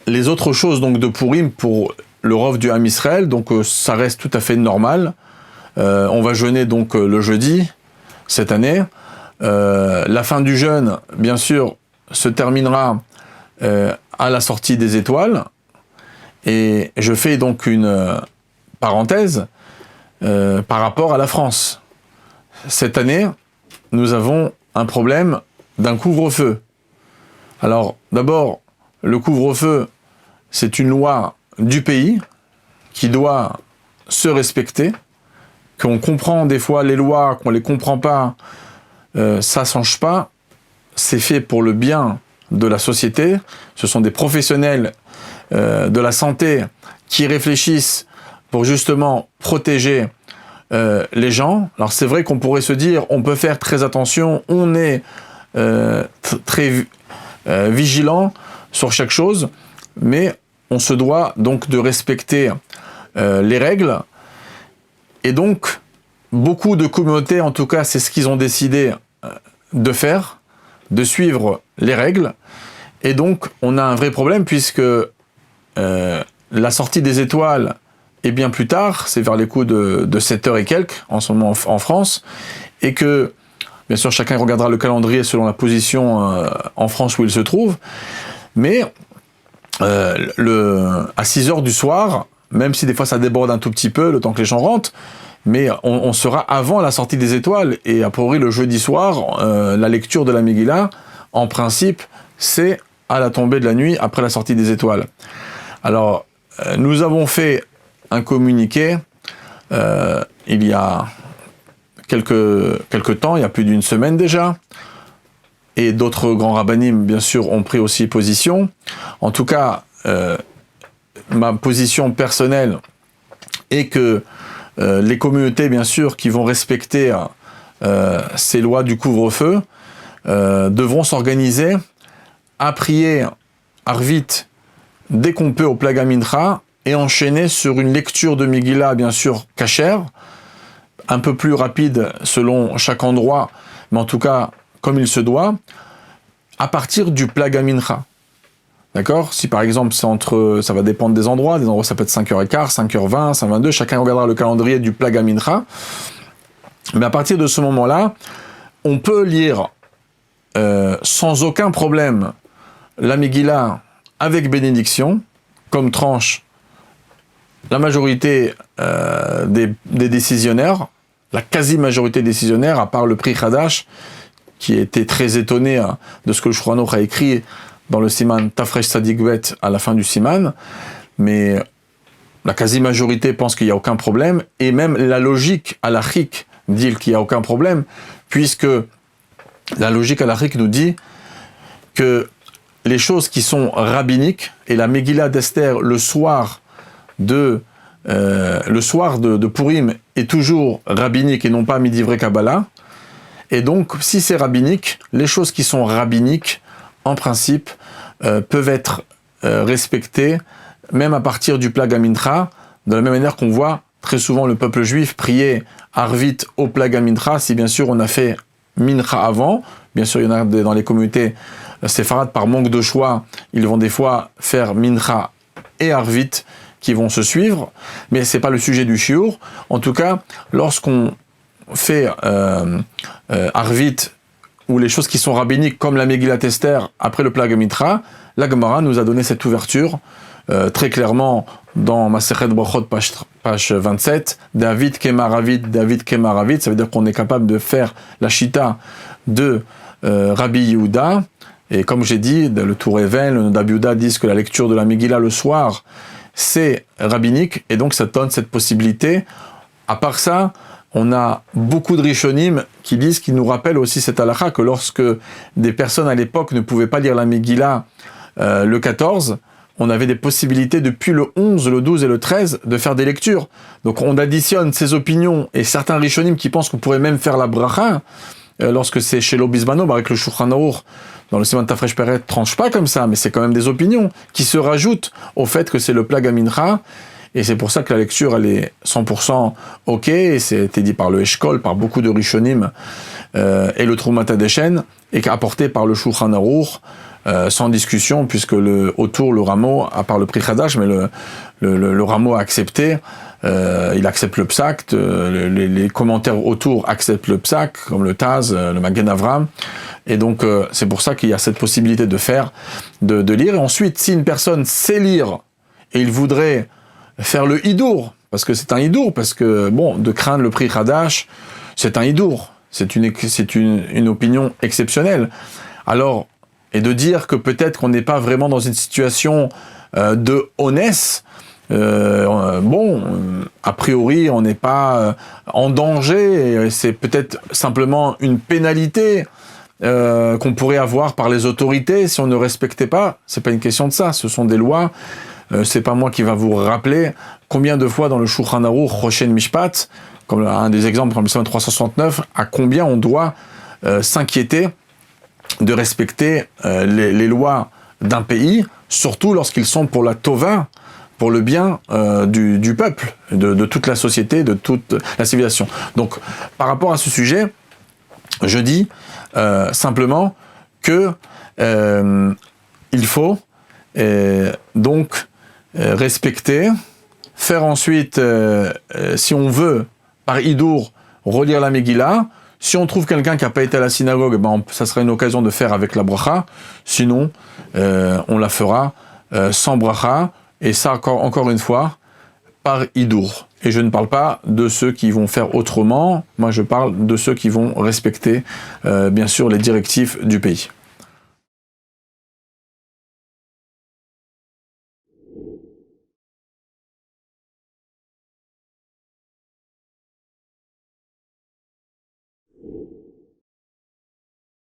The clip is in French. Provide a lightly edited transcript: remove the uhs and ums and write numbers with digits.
les autres choses donc de Purim pour le Rov du Ham Israël, donc ça reste tout à fait normal. On va jeûner donc le jeudi cette année. La fin du jeûne, bien sûr, se terminera à la sortie des étoiles. Et je fais donc une parenthèse par rapport à la France. Cette année, nous avons un problème d'un couvre-feu. Alors, d'abord, le couvre-feu, c'est une loi du pays qui doit se respecter, qu'on comprend des fois les lois, qu'on ne les comprend pas, ça ne change pas, c'est fait pour le bien de la société, ce sont des professionnels de la santé qui réfléchissent pour justement protéger les gens. Alors c'est vrai qu'on pourrait se dire, on peut faire très attention, on est très vigilant sur chaque chose, mais on se doit donc de respecter les règles. Et donc, beaucoup de communautés, en tout cas, c'est ce qu'ils ont décidé de faire, de suivre les règles. Et donc, on a un vrai problème puisque la sortie des étoiles est bien plus tard, c'est vers les coups de 7h et quelques, en ce moment en France, et que, bien sûr, chacun regardera le calendrier selon la position en France où il se trouve, mais à 6h du soir, même si des fois ça déborde un tout petit peu, le temps que les gens rentrent, mais on sera avant la sortie des étoiles, et a priori le jeudi soir, la lecture de la Megillah, en principe, c'est à la tombée de la nuit, après la sortie des étoiles. Alors, nous avons fait un communiqué, il y a quelques temps, il y a plus d'une semaine déjà, et d'autres grands rabbinim, bien sûr, ont pris aussi position. En tout cas, ma position personnelle est que les communautés, bien sûr, qui vont respecter ces lois du couvre-feu, devront s'organiser à prier Arvit dès qu'on peut au Plaga Mincha et enchaîner sur une lecture de Megillah, bien sûr, cachère, un peu plus rapide selon chaque endroit, mais en tout cas, comme il se doit, à partir du Plaga Mincha. D'accord? Si par exemple, ça va dépendre des endroits ça peut être 5h15, 5h20, 5h22, chacun regardera le calendrier du Plaga Mincha. Mais à partir de ce moment-là, on peut lire sans aucun problème la Megillah avec bénédiction, comme tranche la majorité des décisionnaires, la quasi-majorité décisionnaire, à part le prix Hadash, qui était très étonné de ce que le Shulchan Aruch a écrit dans le Siman Tafresh Tzadik Bet à la fin du Siman, mais la quasi-majorité pense qu'il n'y a aucun problème, et même la logique halachique dit qu'il n'y a aucun problème, puisque la logique halachique nous dit que les choses qui sont rabbiniques, et la Megillah d'Esther le soir de Purim est toujours rabbinique et non pas Midivrei Kabbalah, et donc si c'est rabbinique, les choses qui sont rabbiniques, en principe, peuvent être respectées, même à partir du Plaga Mincha, de la même manière qu'on voit très souvent le peuple juif prier Arvit au Plaga Mincha, si bien sûr on a fait Mincha avant. Bien sûr, il y en a dans les communautés séfarades, par manque de choix, ils vont des fois faire Mincha et Arvit qui vont se suivre, mais c'est pas le sujet du shiur. En tout cas, lorsqu'on fait Arvit, ou les choses qui sont rabbiniques, comme la Megillat Esther, après le Plaga Mincha, la Gemara nous a donné cette ouverture, très clairement, dans Masechet Brachot, page 27, David Kemar Arvit, David Kemar Arvit, ça veut dire qu'on est capable de faire la Shita de Rabbi Yehuda, et comme j'ai dit, le Tour Even, le Rabbi Yehuda disent que la lecture de la Megillah le soir, c'est rabbinique, et donc ça donne cette possibilité. À part ça, on a beaucoup de Rishonim qui disent, qui nous rappellent aussi cette halakha, que lorsque des personnes à l'époque ne pouvaient pas lire la Megillah le 14, on avait des possibilités depuis le 11, le 12 et le 13 de faire des lectures. Donc on additionne ces opinions et certains Rishonim qui pensent qu'on pourrait même faire la bracha, lorsque c'est chez l'Obismano, avec le Shulchan Aruch, dans le Siman Tafresh Peret, tranche pas comme ça, mais c'est quand même des opinions qui se rajoutent au fait que c'est le Plaga Mincha. Et c'est pour ça que la lecture, elle est 100% OK, et c'était dit par le Eshkol, par beaucoup de Rishonim, et le Trumat HaDeshen, et apporté par le Shulchan Aruch, sans discussion, puisque autour, le rameau, à part le prix Khadash, mais le rameau a accepté, il accepte le psaque, les commentaires autour acceptent le psaque, comme le Taz, le Magen Avram, et donc c'est pour ça qu'il y a cette possibilité de lire. Et ensuite, si une personne sait lire, et il voudrait faire le hidour, parce que c'est un hidour, parce que, bon, de craindre le prix Khadash, c'est un hidour, c'est une opinion exceptionnelle. Alors, et de dire que peut-être qu'on n'est pas vraiment dans une situation de honnête, a priori, on n'est pas en danger, et c'est peut-être simplement une pénalité qu'on pourrait avoir par les autorités si on ne respectait pas. C'est pas une question de ça, ce sont des lois. C'est pas moi qui va vous rappeler combien de fois dans le Shulchan Aruch Roshen Mishpat, comme un des exemples comme le 369, à combien on doit s'inquiéter de respecter les lois d'un pays, surtout lorsqu'ils sont pour la tova, pour le bien du peuple, de toute la société, de toute la civilisation. Donc, par rapport à ce sujet, je dis simplement que il faut donc respecter, faire ensuite, si on veut, par Hidour, relire la Megillah. Si on trouve quelqu'un qui n'a pas été à la synagogue, ça sera une occasion de faire avec la bracha. Sinon, on la fera sans bracha. Et ça, encore une fois, par Hidour. Et je ne parle pas de ceux qui vont faire autrement. Moi, je parle de ceux qui vont respecter, bien sûr, les directives du pays.